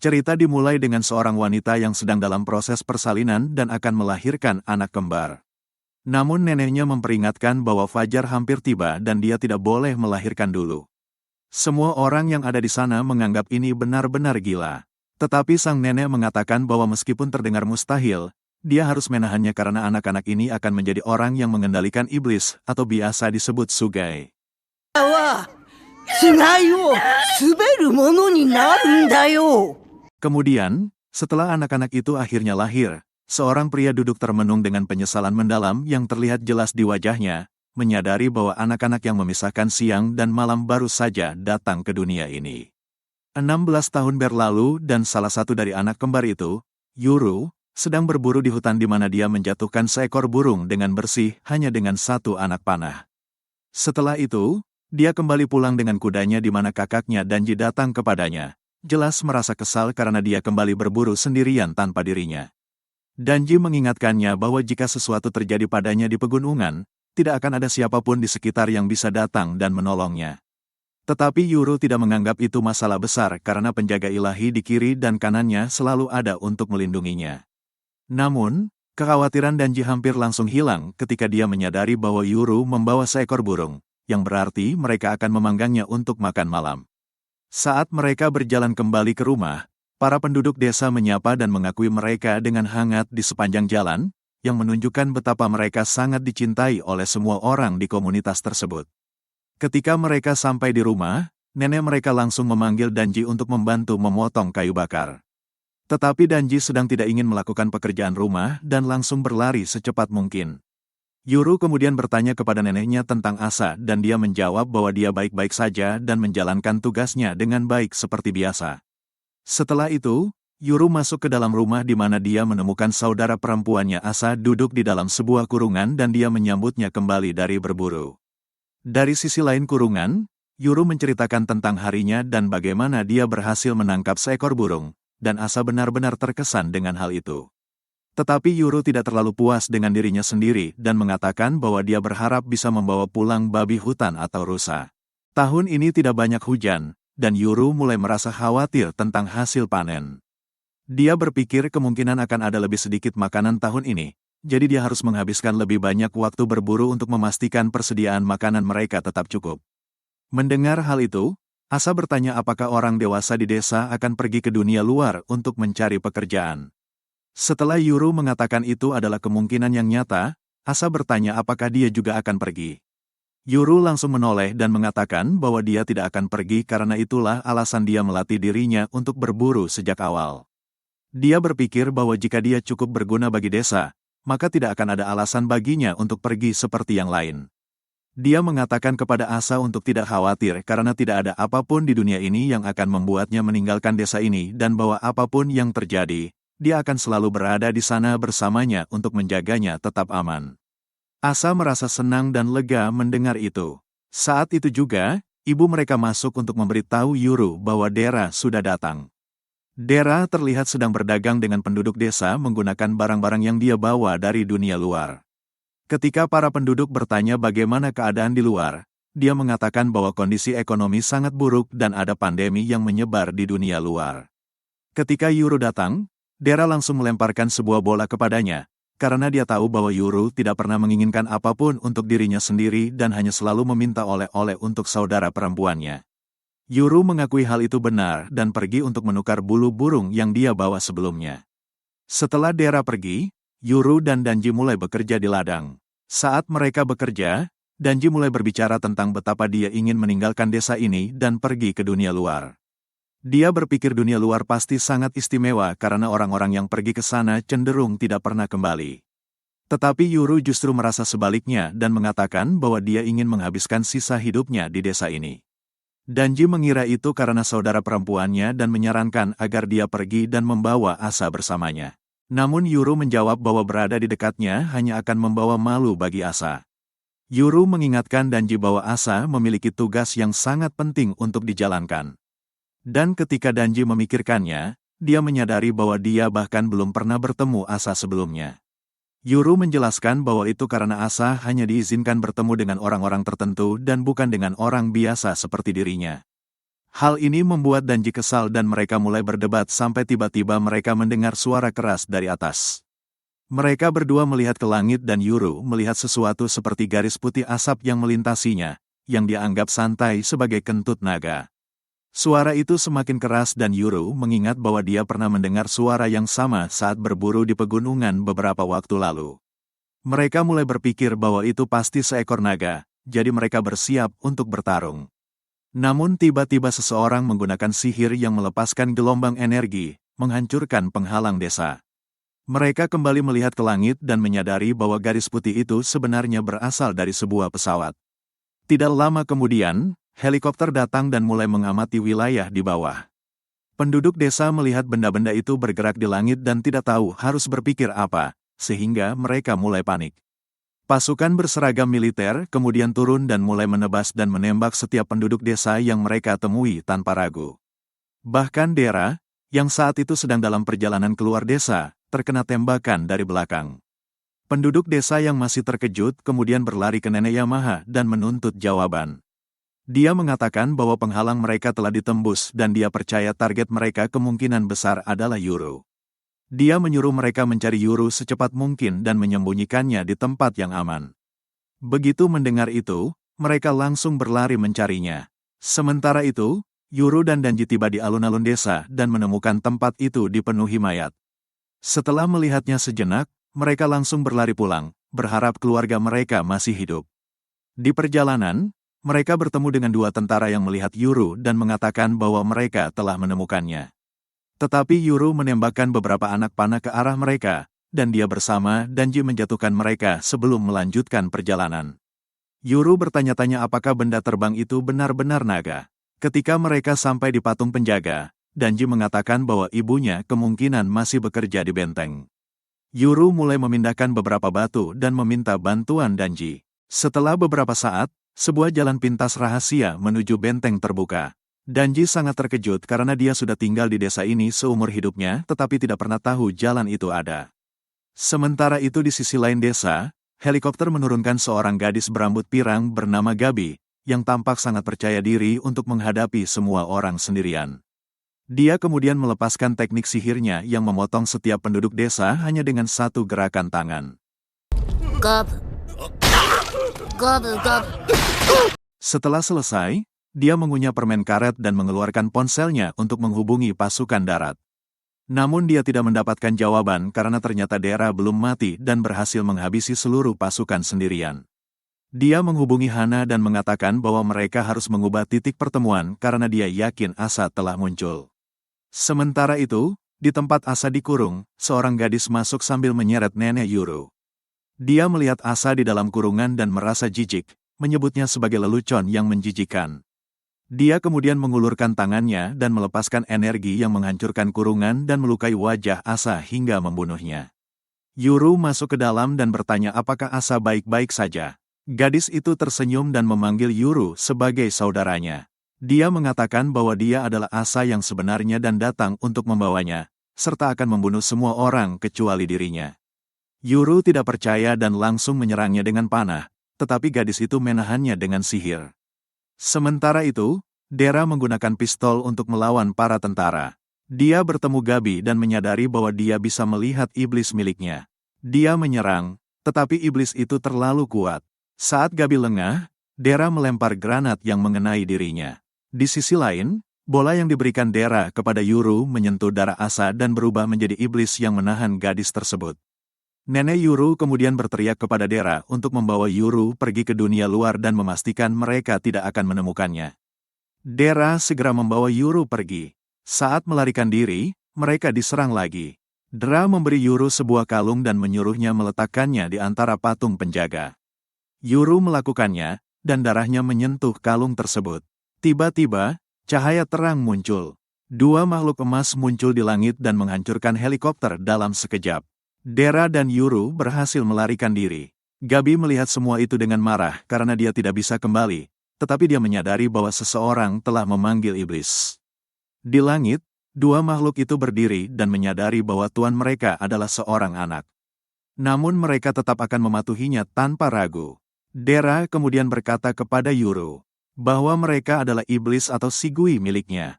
Cerita dimulai dengan seorang wanita yang sedang dalam proses persalinan dan akan melahirkan anak kembar. Namun neneknya memperingatkan bahwa fajar hampir tiba dan dia tidak boleh melahirkan dulu. Semua orang yang ada di sana menganggap ini benar-benar gila. Tetapi sang nenek mengatakan bahwa meskipun terdengar mustahil, dia harus menahannya karena anak-anak ini akan menjadi orang yang mengendalikan iblis atau biasa disebut Sugai. Kemudian, setelah anak-anak itu akhirnya lahir, seorang pria duduk termenung dengan penyesalan mendalam yang terlihat jelas di wajahnya, menyadari bahwa anak-anak yang memisahkan siang dan malam baru saja datang ke dunia ini. 16 tahun berlalu dan salah satu dari anak kembar itu, Yuru, sedang berburu di hutan di mana dia menjatuhkan seekor burung dengan bersih hanya dengan satu anak panah. Setelah itu, dia kembali pulang dengan kudanya di mana kakaknya Danji datang kepadanya. Jelas merasa kesal karena dia kembali berburu sendirian tanpa dirinya. Danji mengingatkannya bahwa jika sesuatu terjadi padanya di pegunungan, tidak akan ada siapapun di sekitar yang bisa datang dan menolongnya. Tetapi Yuru tidak menganggap itu masalah besar karena penjaga ilahi di kiri dan kanannya selalu ada untuk melindunginya. Namun, kekhawatiran Danji hampir langsung hilang ketika dia menyadari bahwa Yuru membawa seekor burung, yang berarti mereka akan memanggangnya untuk makan malam. Saat mereka berjalan kembali ke rumah, para penduduk desa menyapa dan mengakui mereka dengan hangat di sepanjang jalan, yang menunjukkan betapa mereka sangat dicintai oleh semua orang di komunitas tersebut. Ketika mereka sampai di rumah, nenek mereka langsung memanggil Danji untuk membantu memotong kayu bakar. Tetapi Danji sedang tidak ingin melakukan pekerjaan rumah dan langsung berlari secepat mungkin. Yuru kemudian bertanya kepada neneknya tentang Asa dan dia menjawab bahwa dia baik-baik saja dan menjalankan tugasnya dengan baik seperti biasa. Setelah itu, Yuru masuk ke dalam rumah di mana dia menemukan saudara perempuannya Asa duduk di dalam sebuah kurungan dan dia menyambutnya kembali dari berburu. Dari sisi lain kurungan, Yuru menceritakan tentang harinya dan bagaimana dia berhasil menangkap seekor burung, dan Asa benar-benar terkesan dengan hal itu. Tetapi Yuru tidak terlalu puas dengan dirinya sendiri dan mengatakan bahwa dia berharap bisa membawa pulang babi hutan atau rusa. Tahun ini tidak banyak hujan, dan Yuru mulai merasa khawatir tentang hasil panen. Dia berpikir kemungkinan akan ada lebih sedikit makanan tahun ini, jadi dia harus menghabiskan lebih banyak waktu berburu untuk memastikan persediaan makanan mereka tetap cukup. Mendengar hal itu, Asa bertanya apakah orang dewasa di desa akan pergi ke dunia luar untuk mencari pekerjaan. Setelah Yuru mengatakan itu adalah kemungkinan yang nyata, Asa bertanya apakah dia juga akan pergi. Yuru langsung menoleh dan mengatakan bahwa dia tidak akan pergi karena itulah alasan dia melatih dirinya untuk berburu sejak awal. Dia berpikir bahwa jika dia cukup berguna bagi desa, maka tidak akan ada alasan baginya untuk pergi seperti yang lain. Dia mengatakan kepada Asa untuk tidak khawatir karena tidak ada apapun di dunia ini yang akan membuatnya meninggalkan desa ini dan bahwa apapun yang terjadi, dia akan selalu berada di sana bersamanya untuk menjaganya tetap aman. Asa merasa senang dan lega mendengar itu. Saat itu juga, ibu mereka masuk untuk memberitahu Yuru bahwa Dera sudah datang. Dera terlihat sedang berdagang dengan penduduk desa menggunakan barang-barang yang dia bawa dari dunia luar. Ketika para penduduk bertanya bagaimana keadaan di luar, dia mengatakan bahwa kondisi ekonomi sangat buruk dan ada pandemi yang menyebar di dunia luar. Ketika Yuru datang, Dera langsung melemparkan sebuah bola kepadanya, karena dia tahu bahwa Yuru tidak pernah menginginkan apapun untuk dirinya sendiri dan hanya selalu meminta oleh-oleh untuk saudara perempuannya. Yuru mengakui hal itu benar dan pergi untuk menukar bulu burung yang dia bawa sebelumnya. Setelah Dera pergi, Yuru dan Danji mulai bekerja di ladang. Saat mereka bekerja, Danji mulai berbicara tentang betapa dia ingin meninggalkan desa ini dan pergi ke dunia luar. Dia berpikir dunia luar pasti sangat istimewa karena orang-orang yang pergi ke sana cenderung tidak pernah kembali. Tetapi Yuru justru merasa sebaliknya dan mengatakan bahwa dia ingin menghabiskan sisa hidupnya di desa ini. Danji mengira itu karena saudara perempuannya dan menyarankan agar dia pergi dan membawa Asa bersamanya. Namun Yuru menjawab bahwa berada di dekatnya hanya akan membawa malu bagi Asa. Yuru mengingatkan Danji bahwa Asa memiliki tugas yang sangat penting untuk dijalankan. Dan ketika Danji memikirkannya, dia menyadari bahwa dia bahkan belum pernah bertemu Asa sebelumnya. Yuru menjelaskan bahwa itu karena Asa hanya diizinkan bertemu dengan orang-orang tertentu dan bukan dengan orang biasa seperti dirinya. Hal ini membuat Danji kesal dan mereka mulai berdebat sampai tiba-tiba mereka mendengar suara keras dari atas. Mereka berdua melihat ke langit dan Yuru melihat sesuatu seperti garis putih asap yang melintasinya, yang dia anggap santai sebagai kentut naga. Suara itu semakin keras dan Yuru mengingat bahwa dia pernah mendengar suara yang sama saat berburu di pegunungan beberapa waktu lalu. Mereka mulai berpikir bahwa itu pasti seekor naga, jadi mereka bersiap untuk bertarung. Namun tiba-tiba seseorang menggunakan sihir yang melepaskan gelombang energi, menghancurkan penghalang desa. Mereka kembali melihat ke langit dan menyadari bahwa garis putih itu sebenarnya berasal dari sebuah pesawat. Tidak lama kemudian, helikopter datang dan mulai mengamati wilayah di bawah. Penduduk desa melihat benda-benda itu bergerak di langit dan tidak tahu harus berpikir apa, sehingga mereka mulai panik. Pasukan berseragam militer kemudian turun dan mulai menebas dan menembak setiap penduduk desa yang mereka temui tanpa ragu. Bahkan Dera, yang saat itu sedang dalam perjalanan keluar desa, terkena tembakan dari belakang. Penduduk desa yang masih terkejut kemudian berlari ke Nenek Yamaha dan menuntut jawaban. Dia mengatakan bahwa penghalang mereka telah ditembus dan dia percaya target mereka kemungkinan besar adalah Yuru. Dia menyuruh mereka mencari Yuru secepat mungkin dan menyembunyikannya di tempat yang aman. Begitu mendengar itu, mereka langsung berlari mencarinya. Sementara itu, Yuru dan Danji tiba di alun-alun desa dan menemukan tempat itu dipenuhi mayat. Setelah melihatnya sejenak, mereka langsung berlari pulang, berharap keluarga mereka masih hidup. Di perjalanan, mereka bertemu dengan dua tentara yang melihat Yuru dan mengatakan bahwa mereka telah menemukannya. Tetapi Yuru menembakkan beberapa anak panah ke arah mereka, dan dia bersama Danji menjatuhkan mereka sebelum melanjutkan perjalanan. Yuru bertanya-tanya apakah benda terbang itu benar-benar naga. Ketika mereka sampai di patung penjaga, Danji mengatakan bahwa ibunya kemungkinan masih bekerja di benteng. Yuru mulai memindahkan beberapa batu dan meminta bantuan Danji. Setelah beberapa saat, sebuah jalan pintas rahasia menuju benteng terbuka. Danji sangat terkejut karena dia sudah tinggal di desa ini seumur hidupnya tetapi tidak pernah tahu jalan itu ada. Sementara itu di sisi lain desa, helikopter menurunkan seorang gadis berambut pirang bernama Gabi, yang tampak sangat percaya diri untuk menghadapi semua orang sendirian. Dia kemudian melepaskan teknik sihirnya yang memotong setiap penduduk desa hanya dengan satu gerakan tangan. Gab. Gab, gab. Setelah selesai, dia mengunyah permen karet dan mengeluarkan ponselnya untuk menghubungi pasukan darat. Namun dia tidak mendapatkan jawaban karena ternyata Dera belum mati dan berhasil menghabisi seluruh pasukan sendirian. Dia menghubungi Hana dan mengatakan bahwa mereka harus mengubah titik pertemuan karena dia yakin Asa telah muncul. Sementara itu, di tempat Asa dikurung, seorang gadis masuk sambil menyeret Nenek Yuru. Dia melihat Asa di dalam kurungan dan merasa jijik, menyebutnya sebagai lelucon yang menjijikkan. Dia kemudian mengulurkan tangannya dan melepaskan energi yang menghancurkan kurungan dan melukai wajah Asa hingga membunuhnya. Yuru masuk ke dalam dan bertanya apakah Asa baik-baik saja. Gadis itu tersenyum dan memanggil Yuru sebagai saudaranya. Dia mengatakan bahwa dia adalah Asa yang sebenarnya dan datang untuk membawanya, serta akan membunuh semua orang kecuali dirinya. Yuru tidak percaya dan langsung menyerangnya dengan panah, tetapi gadis itu menahannya dengan sihir. Sementara itu, Dera menggunakan pistol untuk melawan para tentara. Dia bertemu Gabi dan menyadari bahwa dia bisa melihat iblis miliknya. Dia menyerang, tetapi iblis itu terlalu kuat. Saat Gabi lengah, Dera melempar granat yang mengenai dirinya. Di sisi lain, bola yang diberikan Dera kepada Yuru menyentuh darah Asa dan berubah menjadi iblis yang menahan gadis tersebut. Nenek Yuru kemudian berteriak kepada Dera untuk membawa Yuru pergi ke dunia luar dan memastikan mereka tidak akan menemukannya. Dera segera membawa Yuru pergi. Saat melarikan diri, mereka diserang lagi. Dera memberi Yuru sebuah kalung dan menyuruhnya meletakkannya di antara patung penjaga. Yuru melakukannya, dan darahnya menyentuh kalung tersebut. Tiba-tiba, cahaya terang muncul. Dua makhluk emas muncul di langit dan menghancurkan helikopter dalam sekejap. Dera dan Yuru berhasil melarikan diri. Gabi melihat semua itu dengan marah karena dia tidak bisa kembali, tetapi dia menyadari bahwa seseorang telah memanggil iblis. Di langit, dua makhluk itu berdiri dan menyadari bahwa tuan mereka adalah seorang anak. Namun mereka tetap akan mematuhinya tanpa ragu. Dera kemudian berkata kepada Yuru, bahwa mereka adalah iblis atau si Gui miliknya.